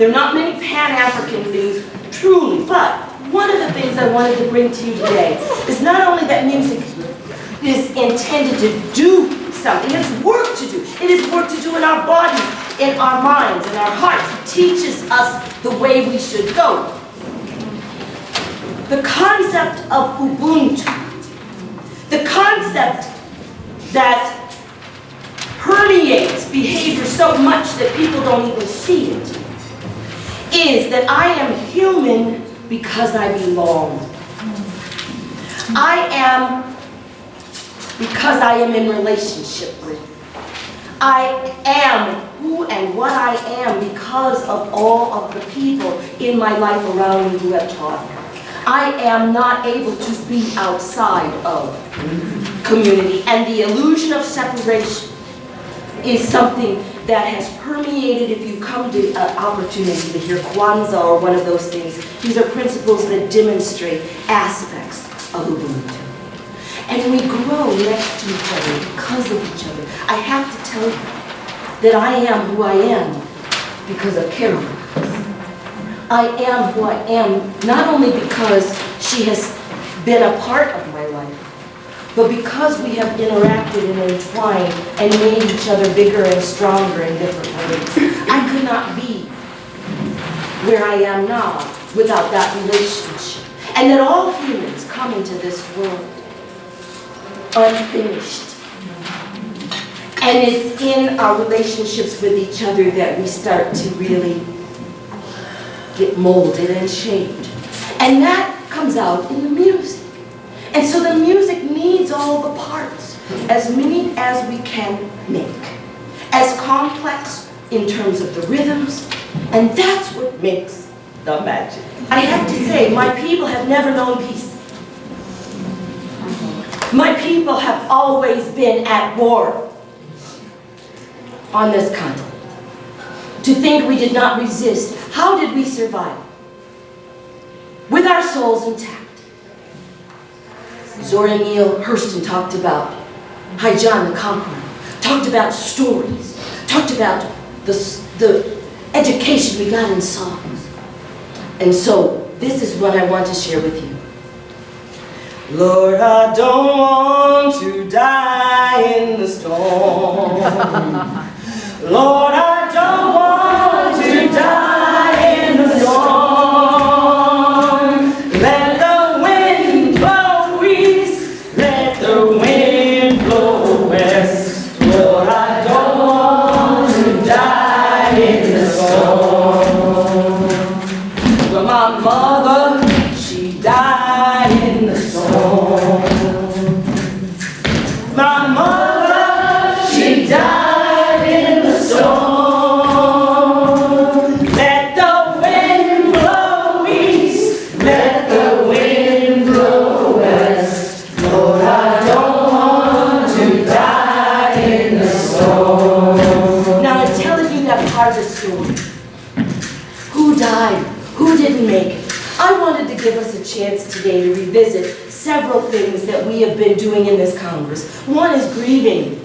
There are not many Pan-African things, truly, but one of the things I wanted to bring to you today is not only that music is intended to do something, it's work to do. It is work to do in our bodies, in our minds, in our hearts. It teaches us the way we should go. The concept of Ubuntu, the concept that permeates behavior so much that people don't even see it, is that I am human because I belong. I am because I am in relationship with. I am who and what I am because of all of the people in my life around me who have taught me. I am not able to be outside of community, and the illusion of separation is something that has permeated. If you come to an opportunity to hear Kwanzaa or one of those things, these are principles that demonstrate aspects of Ubuntu. And we grow next to each other because of each other. I have to tell you that I am who I am because of Carol. I am who I am not only because she has been a part of my life, but because we have interacted and entwined and made each other bigger and stronger in different ways. I could not be where I am now without that relationship. And that all humans come into this world unfinished. And it's in our relationships with each other that we start to really get molded and shaped. And that comes out in the music. And so the music needs all the parts, as many as we can make, as complex in terms of the rhythms, and that's what makes the magic. I have to say, my people have never known peace. My people have always been at war on this continent. To think we did not resist, how did we survive? With our souls intact. Zora Neale Hurston talked about John the Conqueror, talked about stories, talked about the education we got in songs. And so, this is what I want to share with you. Lord, I don't want to die in the storm. Lord, I don't want to die in the storm. Let the wind blow east, let the wind blow west. Lord, I don't want to die in the storm. But my mother, she died in the storm. My mother, she died in the storm. Let the wind blow east, let the wind blow west. Lord, I don't want to die in the storm. Now I'm telling you that part of the story. Who died? Who didn't make it? I wanted to give us a chance today to revisit several things that we have been doing in this Congress. One is grieving.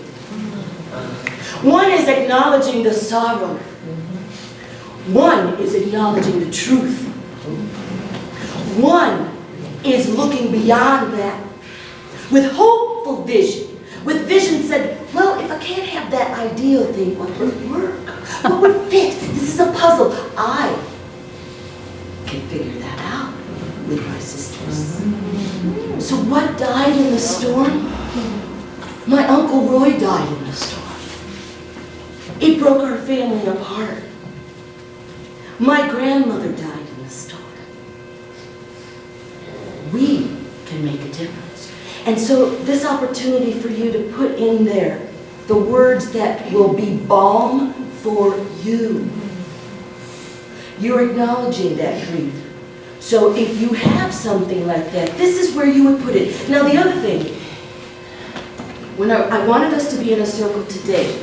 One is acknowledging the sorrow. One is acknowledging the truth. One is looking beyond that with hopeful vision. With vision said, well, if I can't have that ideal thing, what would work? What would fit? This is a puzzle. I can figure that out with my sisters. So what died in the storm? My Uncle Roy died in the storm. It broke our family apart. My grandmother died in the storm. We can make a difference. And so this opportunity for you to put in there the words that will be balm for you. You're acknowledging that grief. So if you have something like that, this is where you would put it. Now the other thing, when I wanted us to be in a circle today,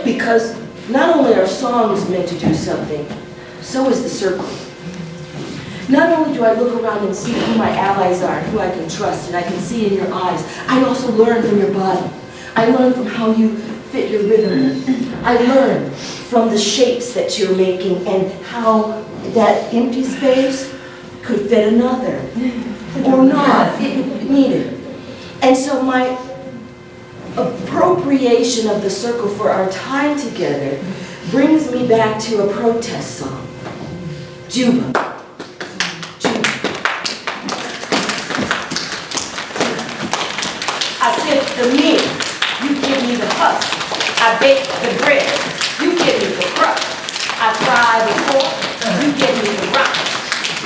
because not only are songs meant to do something, so is the circle. Not only do I look around and see who my allies are and who I can trust, and I can see in your eyes, I also learn from your body. I learn from how you fit your rhythm. I learn from the shapes that you're making and how that empty space could fit another or not. It needed. And so my appropriation of the circle for our time together brings me back to a protest song, Juba. Juba. I sift the meal, you give me the husk. I bake the bread, you give me the crust. I fry the pork, you give me the rice.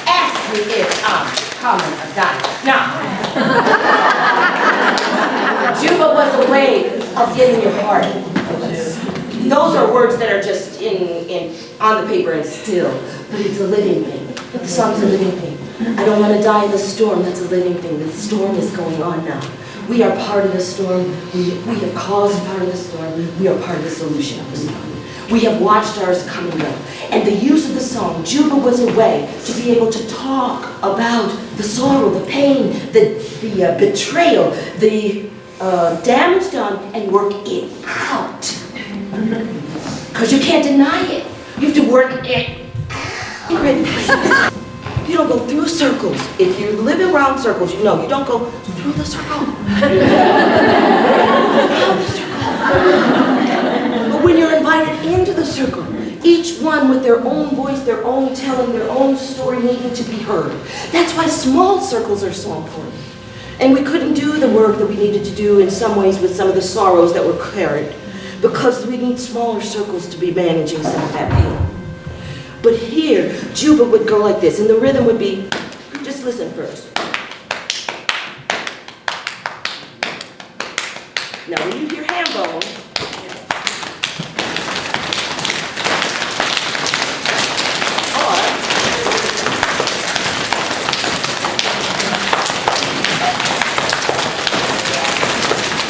Ask me if I'm coming or dying. Now, Juba was a way of getting your heart. Those are words that are just on the paper and still, but it's a living thing. The song's a living thing. I don't want to die in the storm. That's a living thing. The storm is going on now. We are part of the storm. We have caused part of the storm. We are part of the solution of the storm. We have watched ours coming up. And the use of the song, Juba, was a way to be able to talk about the sorrow, the pain, the betrayal, the damage done, and work it out. Because you can't deny it. You have to work it out. You don't go through circles. If you live around circles, you know you don't go through the circle. But when you're invited into the circle, each one with their own voice, their own telling, their own story needing to be heard. That's why small circles are so important. And we couldn't do the work that we needed to do in some ways with some of the sorrows that were carried, because we need smaller circles to be managing some of that pain. But here, Juba would go like this, and the rhythm would be, just listen first. Now when you hear ham bone,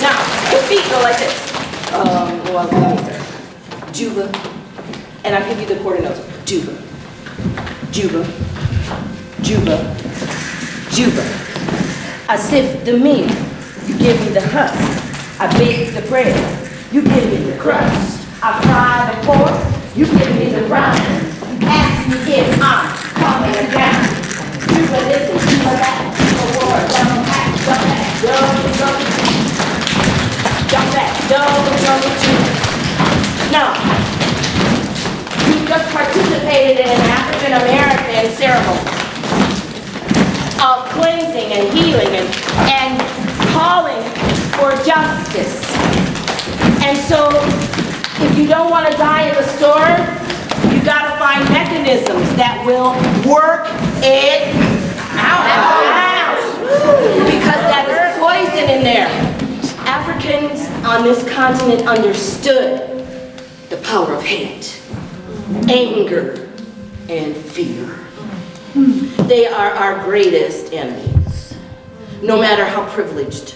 now the feet go like this. Well, let me start. Juba, and I'll give you the quarter notes. Juba, Juba, Juba, Juba. I sift the meal, you give me the husk. I bake the bread, you give me the crust. I fry the pork, you give me the rind. Ask me if I'm coming or down. Juba this and Juba that, Juba war, jump back, double, jump back, double, Juba. Now, just participated in an African American ceremony of cleansing and healing and calling for justice. And so, if you don't want to die in the storm, you got to find mechanisms that will work it out. Because that is poison in there. Africans on this continent understood the power of hate, anger, and fear. They are our greatest enemies, no matter how privileged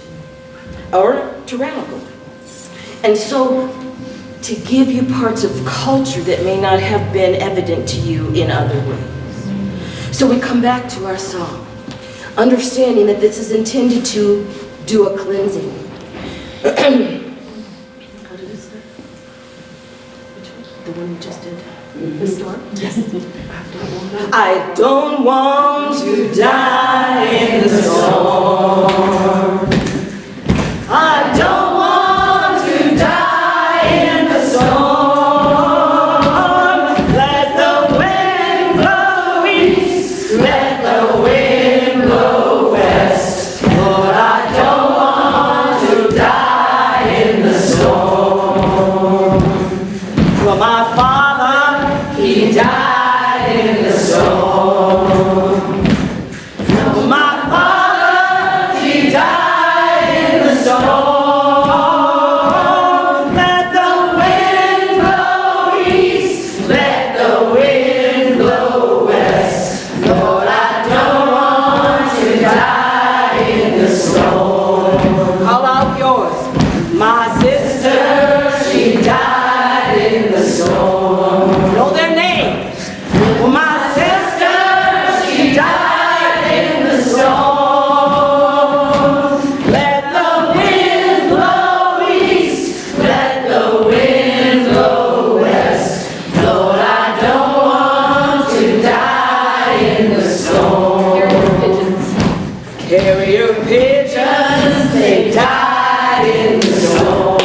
or tyrannical. And so, to give you parts of culture that may not have been evident to you in other ways. So we come back to our song, understanding that this is intended to do a cleansing. How did it start? Which one? The one we just did? The storm? Yes. I don't want to die in the storm. I don't want to die in the storm. Let the wind blow east, let the wind blow west. Lord, I don't want to die in the storm. For my father, he died in the storm. For my father, he died in the storm. Let the wind blow east, let the wind blow west. Lord, I don't want to die in the storm. Call out yours. My sister, she died in the storm. Know their names. Well, my sister, she died in the storm. Let the wind they died in the storm.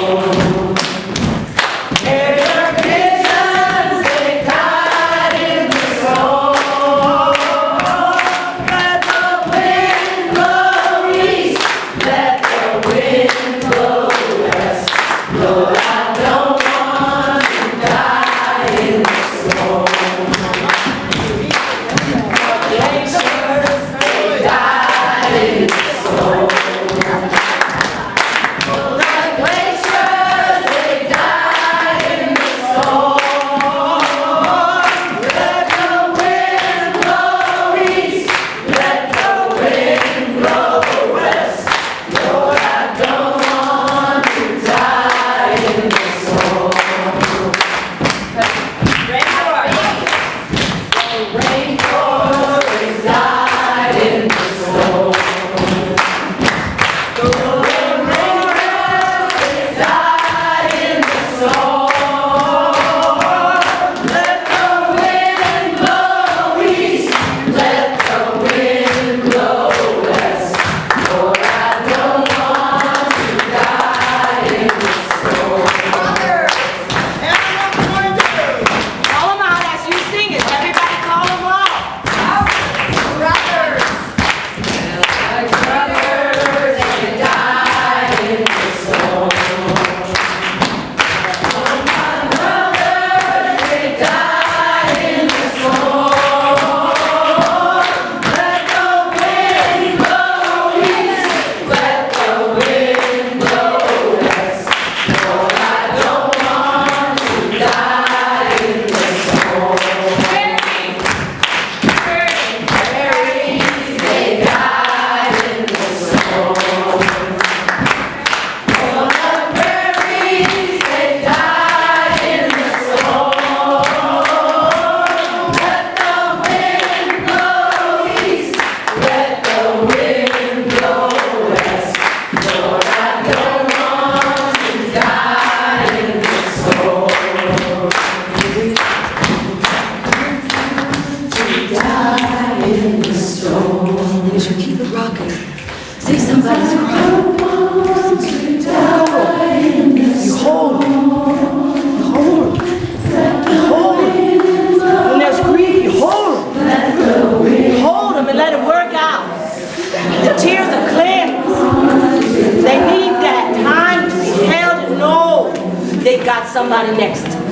Somebody next to me.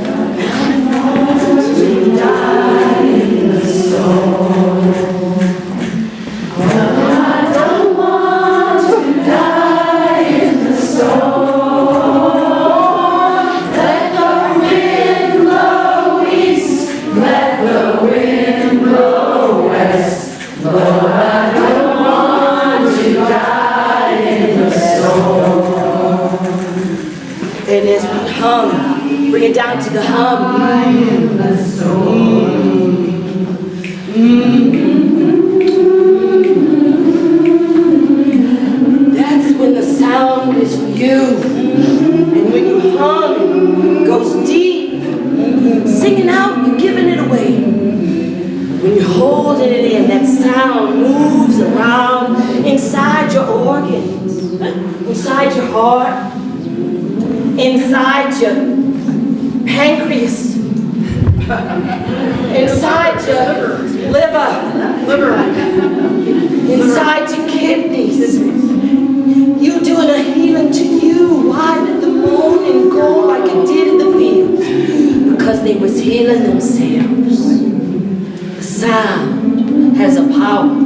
And as we hum, bring it down to the hum. That's when the sound is for you. And when you hum, it goes deep. Singing out, you're giving it away. When you're holding it in, that sound moves around inside your organs, inside your heart, inside your pancreas, inside your liver, inside your kidneys. You doing a healing to you. Why did the moon go like it did in the fields? Because they was healing themselves. The sound has a power.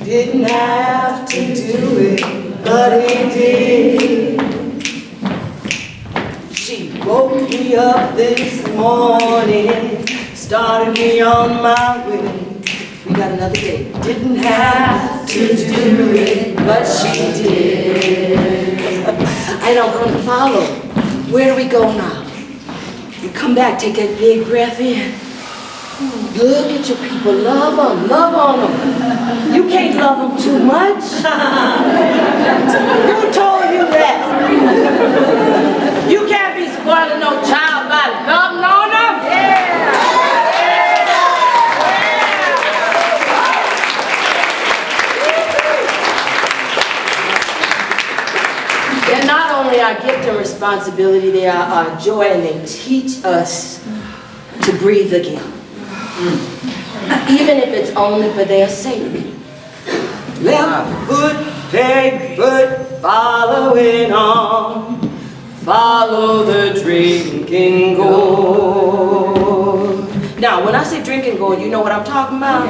Didn't have to do it, but he did. She woke me up this morning, started me on my way. We got another day. Didn't have to do it, but she did. And I'm going to follow. Where do we go now? You come back, take that big breath in. Look at your people, love on them. You can't love them too much. Who told you that? You can't be spoiling no child by loving on them. They're not only our gift and responsibility, they are our joy, and they teach us to breathe again. Even if it's only for their sake. Left foot, right foot, following on. Follow the drinking gourd. Now, when I say drinking gourd, you know what I'm talking about?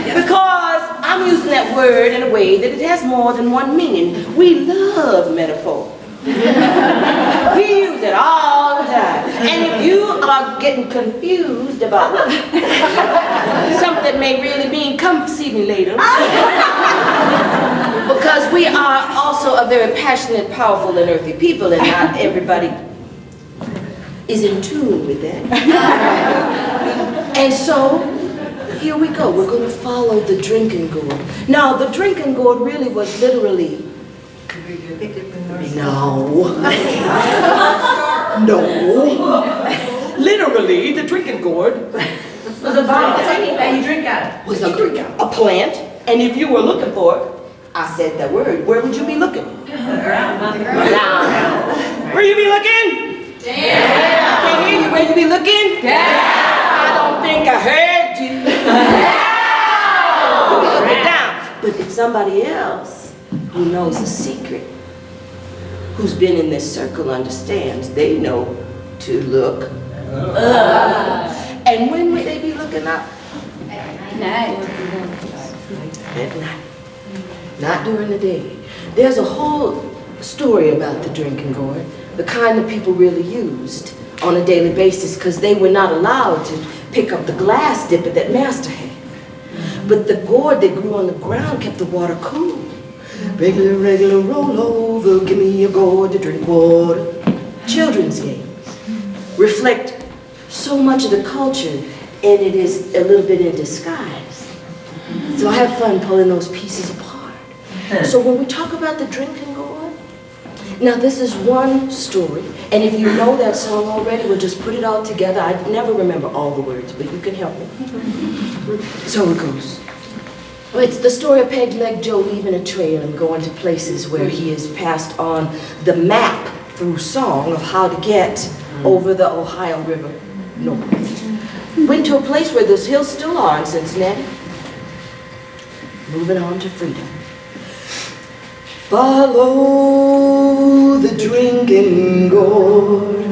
Because I'm using that word in a way that it has more than one meaning. We love metaphor. We use it all the time. And if you are getting confused about what something may really mean, come see me later. Because we are also a very passionate, powerful, and earthy people, and not everybody is in tune with that. And so, here we go. We're going to follow the drinking gourd. Now, the drinking gourd really was literally... No. No. Literally, the drinking gourd was a vine that you drink out of. Was a plant, and if you were looking for it, I said that word, where would you be looking? Down. Where you be looking? Down. I can't hear you. Where you be looking? Down. I don't think I heard you. Down. You be looking down. But if somebody else who knows the secret, who's been in this circle, understands, they know to look up. And when would they be looking up? At night. At night. Not during the day. There's a whole story about the drinking gourd, the kind that people really used on a daily basis, because they were not allowed to pick up the glass dipper that Master had. But the gourd that grew on the ground kept the water cool. Regular, roll over, give me a gourd to drink water. Children's games reflect so much of the culture, and it is a little bit in disguise. So I have fun pulling those pieces apart. So when we talk about the drinking gourd, now this is one story, and if you know that song already, we'll just put it all together. I never remember all the words, but you can help me. So it goes. It's the story of Peg Leg Joe leaving a trail and going to places where he has passed on the map through song of how to get over the Ohio River north. Went to a place where those hills still are in Cincinnati. Moving on to freedom. Follow the drinking gourd.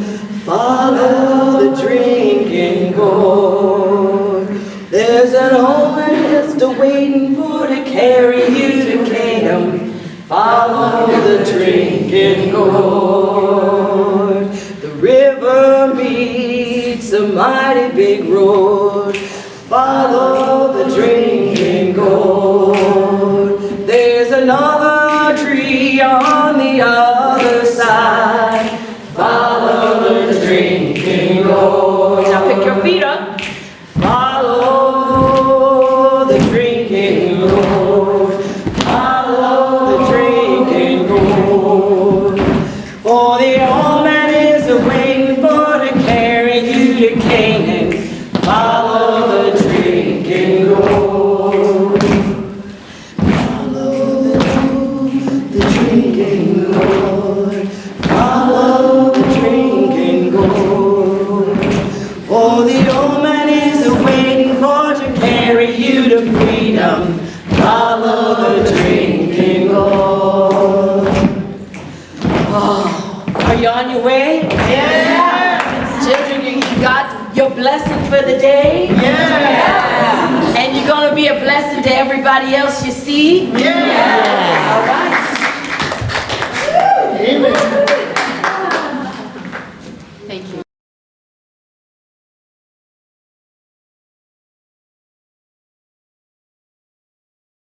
Follow the drinking gourd. There's an old man just waiting for to carry you to Canaan. Follow the drinking gourd. The river meets a mighty big road. Follow the drinking gourd. There's another tree on the other side. Follow the drinking gourd. Now pick your feet up. Follow the drinking gourd. Follow the drinking gourd. For the old man is waiting for to carry you to Canaan. Follow the drinking gourd. Follow the drinking gourd. Follow the drinking gourd. For the old man is waiting for to carry you to freedom. Follow the drinking gourd. Oh, are you on your way? Yeah. Children, you got your blessing for the day? Yeah. And you're going to be a blessing to everybody else you see? Yeah. All right.